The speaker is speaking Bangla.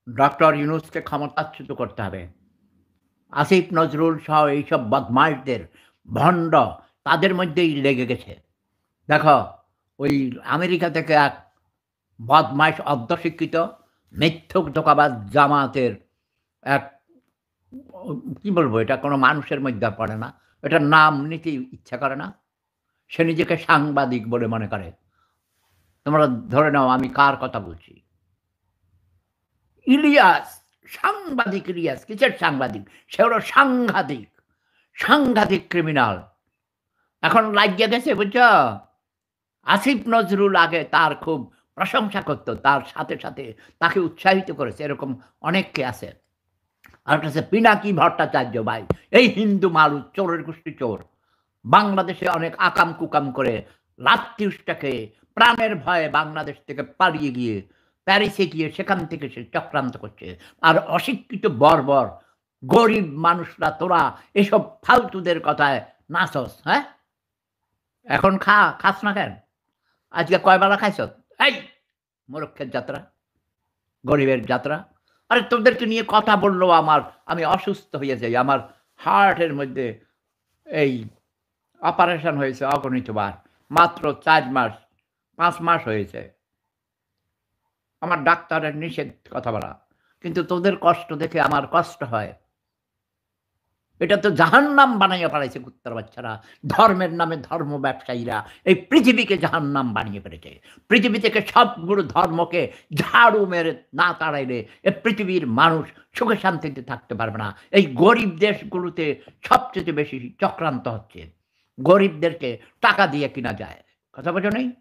ডক্টর ইউনূসকে ক্ষমতাচ্যুত করতে হবে। আসিফ নজরুল সহ এইসব বদমাইশদের, ভণ্ড তাদের মধ্যেই লেগে গেছে। দেখো ওই আমেরিকা থেকে এক বদমাইশ অর্ধশিক্ষিত মিথ্যুক ধোঁকাবাজ জামায়াতের এক কি বলবো এটা কোনো মানুষের মধ্যে পড়ে না। এটার নাম নিতে ইচ্ছা করে না। সে নিজেকে সাংবাদিক বলে মনে করে। তোমরা ধরে নাও আমি কার কথা বলছি। ইলিয়াস, সাংবাদিক ইলিয়াস, কিসের সাংবাদিক? সে হলো সাংঘাতিক, সাংঘাতিক ক্রিমিনাল। এখন লাইগ্যা গেছে বুঝছ? আসিফ নজরুল আগে তার খুব প্রশংসা করত। তার সাথে, সাথে তাকে উৎসাহিত করেছে। এরকম অনেকে আছে। আরেকটা আছে পিনাকি ভট্টাচার্য ভাই। এই হিন্দু মালুদ, চোরের গোষ্ঠী চোর। বাংলাদেশে অনেক আকাম-কুকাম করে লাত্তিউসটাকে প্রাণের ভয়ে বাংলাদেশ থেকে পালিয়ে গিয়ে প্যারিসে গিয়ে সেখান থেকে সে চক্রান্ত করছে। আর অশিক্ষিত বর্বর গরিব মানুষরা তোরা এসব ফালতুদের কথায় নাচস, হ্যাঁ? এখন খাস না কেন? আজকে কয় বেলা খাইছ? এই মূর্খের যাত্রা, গরিবের যাত্রা। আরে তোদেরকে নিয়ে কথা বললেও আমি অসুস্থ হয়ে যাই। আমার হার্টের মধ্যে এই অপারেশন হয়েছে অগণিতবার। মাত্র ৪ মাস, ৫ মাস হয়েছে। আমার ডাক্তারের নিষেধ কথা বলা। কিন্তু তোদের কষ্ট দেখে আমার কষ্ট হয়। এটা তো জাহান্নাম বানাইয়া ফেলাইছে কুত্তার বাচ্চারা। ধর্মের নামে ধর্ম ব্যবসায়ীরা এই পৃথিবীকে জাহান্নাম বানিয়ে ফেলেছে। পৃথিবী থেকে সবগুলো ধর্মকে ঝাড়ু মেরে না তাড়াইলে এ পৃথিবীর মানুষ সুখে শান্তিতে থাকতে পারবে না। এই গরিব দেশগুলোতে সবচেয়ে বেশি চক্রান্ত হচ্ছে। গরিবদেরকে টাকা দিয়ে কিনা যায়। কথা বোঝো নাই?